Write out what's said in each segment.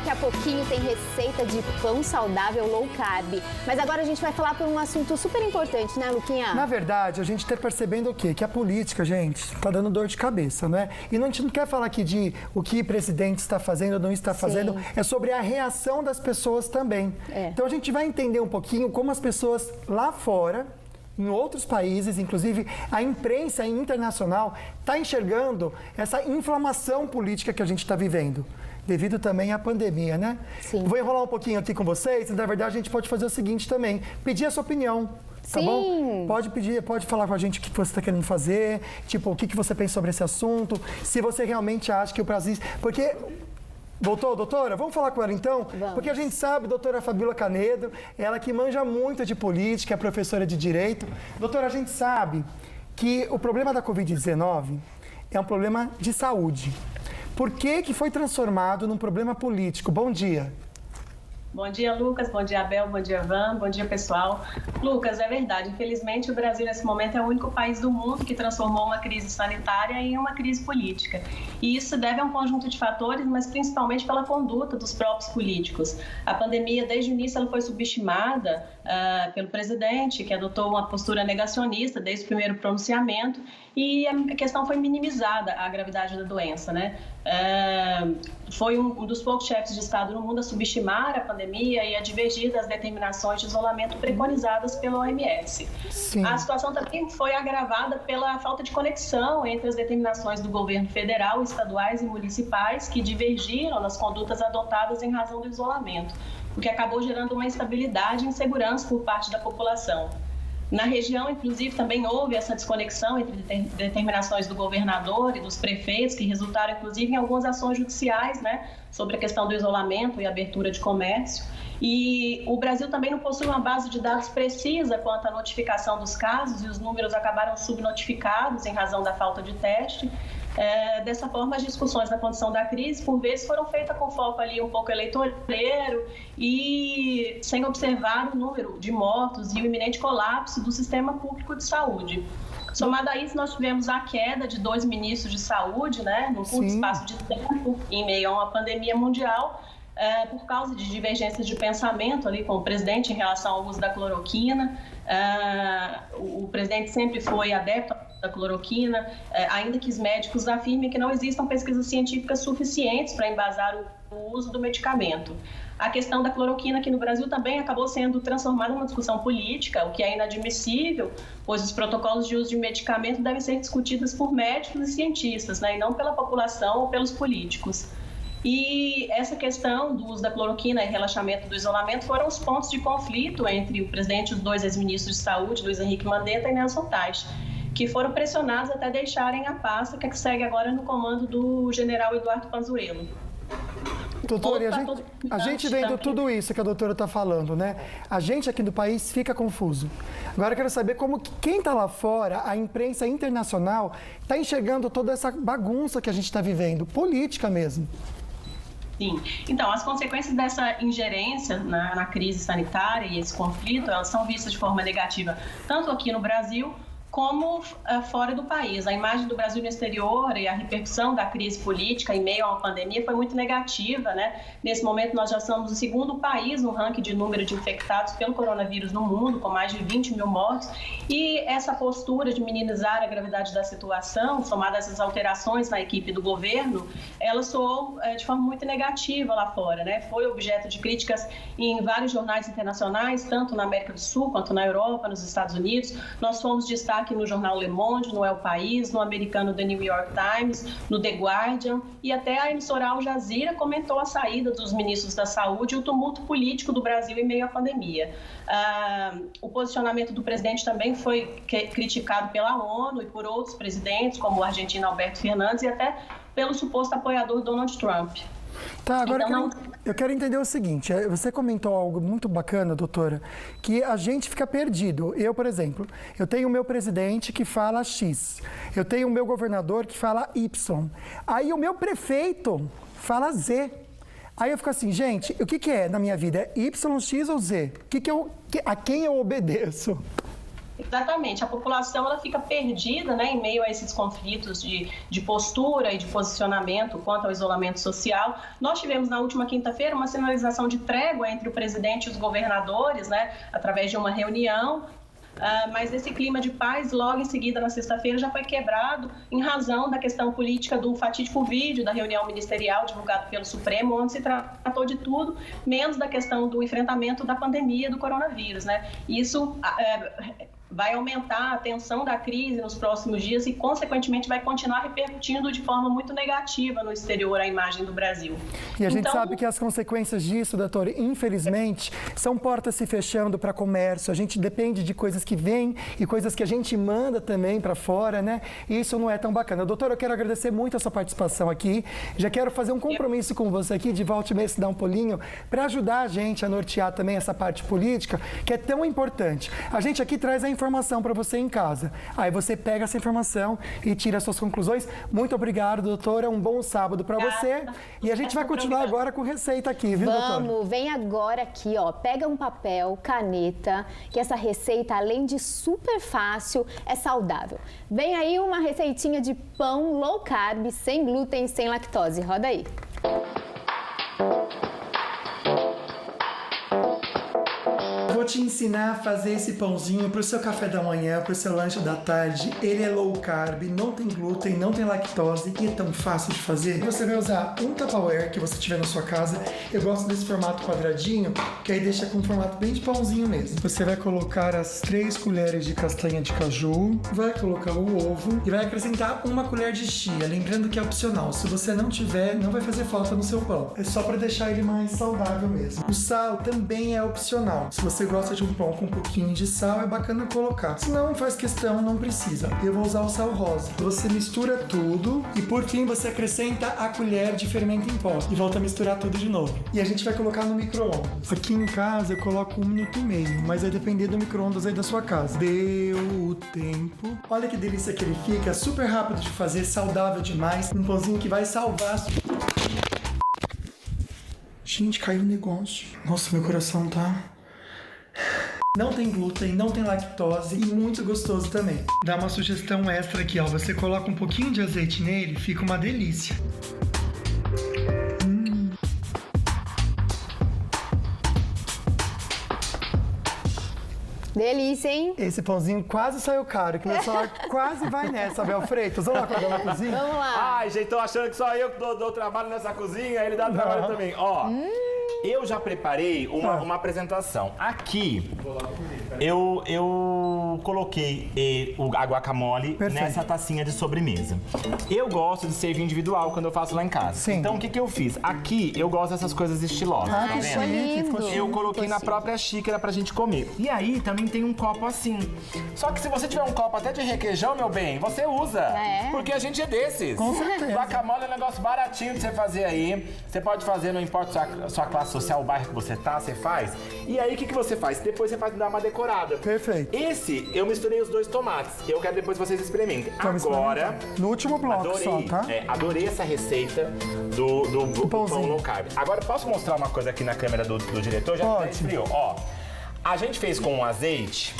daqui a pouquinho tem receita de pão saudável low carb. Mas agora a gente vai falar por um assunto super importante, né, Luquinha? Na verdade, a gente está percebendo o quê? Que a política, gente, está dando dor de cabeça, né? E a gente não quer falar aqui de o que o presidente está fazendo ou não está fazendo, é sobre a reação das pessoas também. Então a gente vai entender um pouquinho como as pessoas lá fora, em outros países, inclusive a imprensa internacional, está enxergando essa inflamação política que a gente está vivendo, devido também à pandemia, né? Sim. Vou enrolar um pouquinho aqui com vocês, e na verdade a gente pode fazer o seguinte também, pedir a sua opinião. Tá bom? Pode pedir, pode falar com a gente o que você está querendo fazer, tipo, o que você pensa sobre esse assunto, se você realmente acha que o Brasil... Porque... Voltou, doutora? Vamos falar com ela então? Vamos. Porque a gente sabe, doutora Fabíola Canedo, ela que manja muito de política, é professora de Direito. Doutora, a gente sabe que o problema da Covid-19 é um problema de saúde. Por que foi transformado num problema político? Bom dia. Bom dia, Lucas. Bom dia, Abel. Bom dia, Van. Bom dia, pessoal. Lucas, é verdade. Infelizmente, o Brasil, nesse momento, é o único país do mundo que transformou uma crise sanitária em uma crise política. E isso deve a um conjunto de fatores, mas principalmente pela conduta dos próprios políticos. A pandemia, desde o início, ela foi subestimada pelo presidente, que adotou uma postura negacionista desde o primeiro pronunciamento, e a questão foi minimizada, a gravidade da doença, né? Foi um dos poucos chefes de Estado no mundo a subestimar a pandemia e a divergir das determinações de isolamento preconizadas pela OMS. Sim. A situação também foi agravada pela falta de conexão entre as determinações do governo federal, estaduais e municipais, que divergiram nas condutas adotadas em razão do isolamento, o que acabou gerando uma instabilidade e insegurança por parte da população. Na região, inclusive, também houve essa desconexão entre determinações do governador e dos prefeitos, que resultaram, inclusive, em algumas ações judiciais, né, sobre a questão do isolamento e abertura de comércio. E o Brasil também não possui uma base de dados precisa quanto à notificação dos casos, e os números acabaram subnotificados em razão da falta de teste. Dessa forma, as discussões na condição da crise, por vezes, foram feitas com foco ali um pouco eleitoreiro e sem observar o número de mortos e o iminente colapso do sistema público de saúde. Somado a isso, nós tivemos a queda de 2 ministros de saúde, né, num curto espaço de tempo, em meio a uma pandemia mundial, por causa de divergências de pensamento ali com o presidente em relação ao uso da cloroquina. O presidente sempre foi adepto da cloroquina, ainda que os médicos afirmem que não existam pesquisas científicas suficientes para embasar o uso do medicamento. A questão da cloroquina aqui no Brasil também acabou sendo transformada numa discussão política, o que é inadmissível, pois os protocolos de uso de medicamento devem ser discutidos por médicos e cientistas, né, e não pela população ou pelos políticos. E essa questão do uso da cloroquina e relaxamento do isolamento foram os pontos de conflito entre o presidente e os 2 ex-ministros de saúde, Luiz Henrique Mandetta e Nelson Teich, que foram pressionados até deixarem a pasta, que segue agora no comando do general Eduardo Pazuello. Doutora, a gente vendo tudo isso que a doutora está falando, né? A gente aqui do país fica confuso. Agora eu quero saber como que quem está lá fora, a imprensa internacional, está enxergando toda essa bagunça que a gente está vivendo, política mesmo. Sim. Então, as consequências dessa ingerência na crise sanitária e esse conflito, elas são vistas de forma negativa, tanto aqui no Brasil como fora do país. A imagem do Brasil no exterior e a repercussão da crise política em meio a uma pandemia foi muito negativa, né? Nesse momento, nós já somos o 2º país no ranking de número de infectados pelo coronavírus no mundo, com mais de 20 mil mortes. E essa postura de minimizar a gravidade da situação, somada a essas alterações na equipe do governo, ela soou de forma muito negativa lá fora, né? Foi objeto de críticas em vários jornais internacionais, tanto na América do Sul quanto na Europa, nos Estados Unidos. Nós fomos destaque no jornal Le Monde, no El País, no americano The New York Times, no The Guardian, e até a emissora Al Jazeera comentou a saída dos ministros da Saúde e o tumulto político do Brasil em meio à pandemia. O posicionamento do presidente também foi criticado pela ONU e por outros presidentes, como o argentino Alberto Fernandes, e até pelo suposto apoiador Donald Trump. Tá, agora eu quero entender o seguinte, você comentou algo muito bacana, doutora, que a gente fica perdido. Eu, por exemplo, eu tenho o meu presidente que fala X, eu tenho o meu governador que fala Y, aí o meu prefeito fala Z. Aí eu fico assim, gente, o que é na minha vida? É Y, X ou Z? A quem eu obedeço? Exatamente, a população ela fica perdida, né, em meio a esses conflitos de postura e de posicionamento quanto ao isolamento social. Nós tivemos na última quinta-feira uma sinalização de trégua entre o presidente e os governadores, né, através de uma reunião. Mas esse clima de paz, logo em seguida, na sexta-feira, já foi quebrado em razão da questão política do fatídico vídeo da reunião ministerial divulgado pelo Supremo, onde se tratou de tudo, menos da questão do enfrentamento da pandemia do coronavírus, né? Isso vai aumentar a tensão da crise nos próximos dias e, consequentemente, vai continuar repercutindo de forma muito negativa no exterior a imagem do Brasil. E a gente sabe que as consequências disso, doutora, infelizmente, são portas se fechando para comércio. A gente depende de coisas que vêm e coisas que a gente manda também para fora, né? E isso não é tão bacana. Doutora, eu quero agradecer muito a sua participação aqui. Já quero fazer um compromisso com você aqui, de volta e meia se dar um pulinho, para ajudar a gente a nortear também essa parte política, que é tão importante. A gente aqui traz a informação para você em casa. Aí você pega essa informação e tira as suas conclusões. Muito obrigado, doutora. Um bom sábado para você. E a gente vai continuar agora com receita aqui, viu, doutora? Vamos, vem agora aqui, ó. Pega um papel, caneta, que essa receita, além de super fácil, é saudável. Vem aí uma receitinha de pão low carb, sem glúten e sem lactose. Roda aí. Vou te ensinar a fazer esse pãozinho para o seu café da manhã, para o seu lanche da tarde. Ele é low carb, não tem glúten, não tem lactose e é tão fácil de fazer. Você vai usar um Tupperware que você tiver na sua casa. Eu gosto desse formato quadradinho, que aí deixa com um formato bem de pãozinho mesmo. Você vai colocar as 3 colheres de castanha de caju, vai colocar o ovo e vai acrescentar 1 colher de chia. Lembrando que é opcional. Se você não tiver, não vai fazer falta no seu pão. É só para deixar ele mais saudável mesmo. O sal também é opcional. Se você gosta de um pão com um pouquinho de sal, é bacana colocar. Se não faz questão, não precisa. Eu vou usar o sal rosa. Você mistura tudo e por fim você acrescenta a colher de fermento em pó e volta a misturar tudo de novo. E a gente vai colocar no micro-ondas. Aqui em casa eu coloco 1 minuto e meio, mas vai depender do micro-ondas aí da sua casa. Deu o tempo. Olha que delícia que ele fica, super rápido de fazer, saudável demais. Um pãozinho que vai salvar. Gente, caiu o negócio. Nossa, meu coração tá... Não tem glúten, não tem lactose e muito gostoso também. Dá uma sugestão extra aqui, ó. Você coloca um pouquinho de azeite nele, fica uma delícia. Delícia, hein? Esse pãozinho quase saiu caro, que meu celular quase vai nessa, Abel Freitas. Vamos lá com a cozinha? Vamos lá. Ai, gente, tô achando que só eu que dou trabalho nessa cozinha, ele dá trabalho também. Ó, eu já preparei uma apresentação. Aqui, eu coloquei a guacamole nessa tacinha de sobremesa. Eu gosto de servir individual quando eu faço lá em casa. Sim. Então, o que eu fiz? Aqui, eu gosto dessas coisas estilosas, tá vendo? Ficou lindo. Eu coloquei na própria xícara pra gente comer. E aí, também tem um copo assim. Só que se você tiver um copo até de requeijão, meu bem, você usa. Porque a gente é desses. Com certeza. Guacamole é um negócio baratinho de você fazer aí. Você pode fazer, não importa sua classe social, o bairro que você tá, você faz. E aí, o que você faz? Depois você faz dar uma decorada. Perfeito. Esse, eu misturei os 2 tomates. Eu quero depois que vocês experimentem. Agora... No último bloco adorei, só, tá? Adorei essa receita do pão low carb. Agora, posso mostrar uma coisa aqui na câmera do diretor? Já tá esfriou. Ó, a gente fez com um azeite.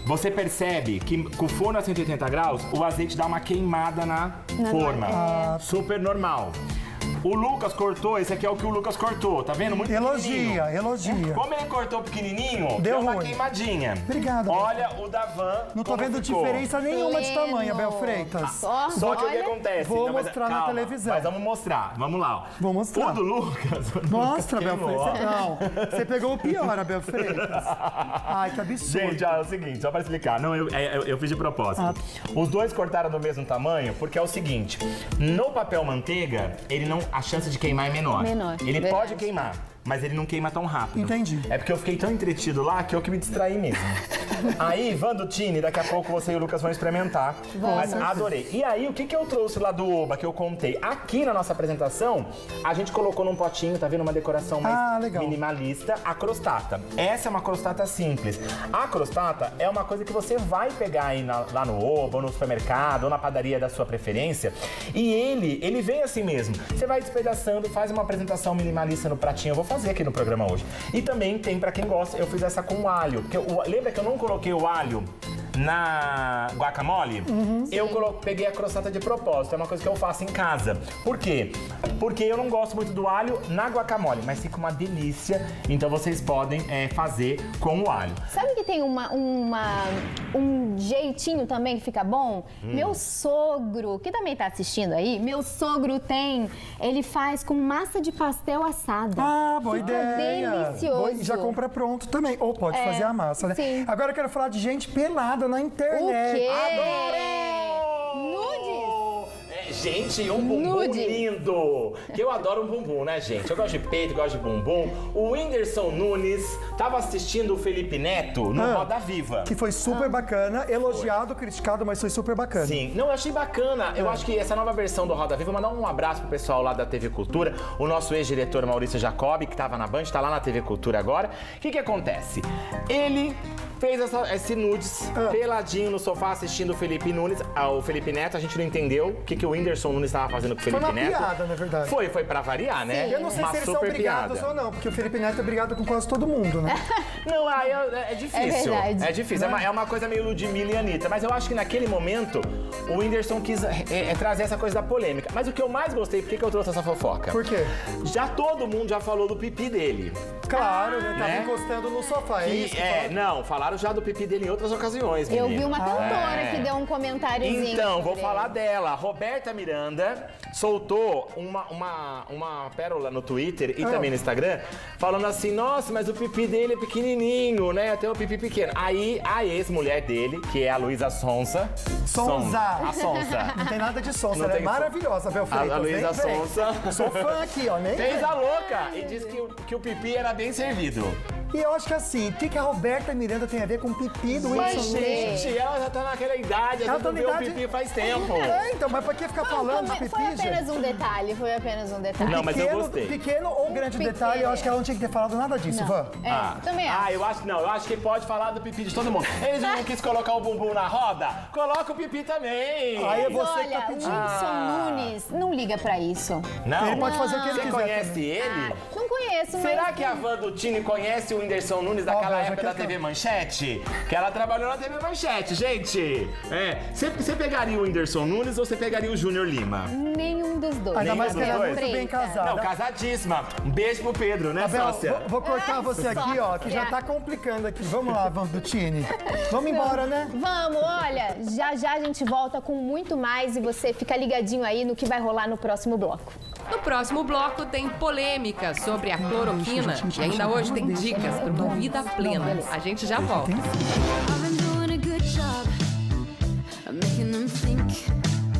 Você percebe que com o forno a 180 graus, o azeite dá uma queimada na forma. Super normal. O Lucas cortou, esse aqui é o que o Lucas cortou, tá vendo? Muito pequenininho. Elogia. Como ele cortou pequenininho, deu uma ruim. queimadinha. Obrigado. Olha o da Van. Não tô vendo diferença nenhuma de tamanho, Abel Freitas. Só que o que acontece? Vou mostrar na televisão. Mas vamos mostrar, vamos lá. Ó. Vou mostrar. O do Lucas. Mostra, Abel queimou, Freitas. Não, você pegou o pior, Abel Freitas. Ai, que absurdo. Gente, ó, é o seguinte, só pra explicar. Não, eu fiz de propósito. Os 2 cortaram do mesmo tamanho, porque é o seguinte. No papel manteiga, a chance de queimar é menor. Ele pode queimar, mas ele não queima tão rápido. Entendi. É porque eu fiquei tão entretido lá que eu que me distraí mesmo. Aí, Vandutini, daqui a pouco você e o Lucas vão experimentar. Mas adorei. E aí, o que eu trouxe lá do Oba, que eu contei? Aqui na nossa apresentação, a gente colocou num potinho, tá vendo? Uma decoração mais minimalista, a crostata. Essa é uma crostata simples. A crostata é uma coisa que você vai pegar aí lá no Oba, ou no supermercado, ou na padaria da sua preferência. E ele vem assim mesmo. Você vai despedaçando, faz uma apresentação minimalista no pratinho. Eu vou fazer aqui no programa hoje. E também tem pra quem gosta, eu fiz essa com alho. Lembra que eu não coloquei o alho na guacamole, eu peguei a crossata de propósito. É uma coisa que eu faço em casa. Por quê? Porque eu não gosto muito do alho na guacamole, mas fica uma delícia. Então vocês podem fazer com o alho. Sabe que tem um jeitinho também que fica bom? Meu sogro, que também tá assistindo aí, meu sogro ele faz com massa de pastel assada. Ah, boa Fica ideia. delicioso. Já compra pronto também. Ou pode fazer a massa, né? Sim. Agora eu quero falar de gente pelada na internet. O quê? Adoro! Nudes? Gente, um bumbum lindo! Que eu adoro um bumbum, né, gente? Eu gosto de peito, gosto de bumbum. O Whindersson Nunes tava assistindo o Felipe Neto no Roda Viva. Que foi super bacana, elogiado, criticado, mas foi super bacana. Sim, não, eu achei bacana. Eu acho que essa nova versão do Roda Viva, mandar um abraço pro pessoal lá da TV Cultura, o nosso ex-diretor Maurício Jacobi, que tava na Band, tá lá na TV Cultura agora. O que acontece? Ele fez esse nudes peladinho no sofá assistindo o Felipe Neto. A gente não entendeu o que o Whindersson Nunes estava fazendo com o Felipe Neto. Foi uma piada, na verdade. Foi pra variar, né? Eu não sei uma se eles são super brigados piada. ou não, porque o Felipe Neto é brigado com quase todo mundo, né? Não, aí é difícil. É verdade. É difícil. É uma coisa meio Ludmilla e Anitta. Mas eu acho que naquele momento o Whindersson quis trazer essa coisa da polêmica. Mas o que eu mais gostei, por que eu trouxe essa fofoca? Por quê? Todo mundo já falou do pipi dele. Claro, né? Tava né? encostando no sofá, é isso? Não, falaram já do pipi dele em outras ocasiões, Eu menino. vi uma cantora que deu um comentáriozinho. Então, vou sobre falar ele. dela. Roberta Miranda soltou uma pérola no Twitter e também no Instagram, falando assim, nossa, mas o pipi dele é pequenininho, né? Tem um pipi pequeno. Aí, a ex-mulher dele, que é a Luísa Sonza. Sonza. A Sonza. Não tem nada de sonsa, Não ela é tem- maravilhosa, Bel Freitas. A Luísa Vem. Sonza. Sou fã aqui, ó, nem Fez vem. a louca e disse que o pipi era bem servido. E eu acho que assim, o que a Roberta Miranda tem a ver com o pipi do Mas, Whindersson Nunes? gente, ela já tá naquela idade, Ela ela tá não na vê o idade- pipi faz tempo. É, então, mas pra que ficar falando de Foi pipi, gente? apenas um detalhe, foi apenas um detalhe. Não, mas eu gostei. Pequeno ou grande Pequeno. detalhe, eu acho que ela não tinha que ter falado nada disso, Não. Van. Também acho. Eu acho que pode falar do pipi de todo mundo. Eles não quis colocar o bumbum na roda? Coloca o pipi também. Aí é Mas você que tá olha, o pedindo. Whindersson Nunes não liga pra isso. Não? Ele pode fazer o que ele Você quiser conhece também. ele? Não conheço, Será mas... que a Van do Tini conhece o Whindersson Nunes daquela Ó, já época da quer- TV Manchete? Que ela trabalhou na TV Manchete, gente. Você pegaria o Whindersson Nunes ou você pegaria o Júnior Lima? Nenhum dos dois. Ainda mais que que ela é dois. muito bem casada. Não, casadíssima. Um beijo pro Pedro, né, Abel, sócia? vou cortar você aqui, ó, que já tá complicando aqui. Vamos lá, Van do Tini. Vamos embora, né? Vamos, olha, já a gente volta com muito mais e você fica ligadinho aí no que vai rolar no próximo bloco. No próximo bloco tem polêmica sobre a cloroquina e ainda hoje tem dicas para uma vida plena. A gente já volta. I've been doing a good job of making them think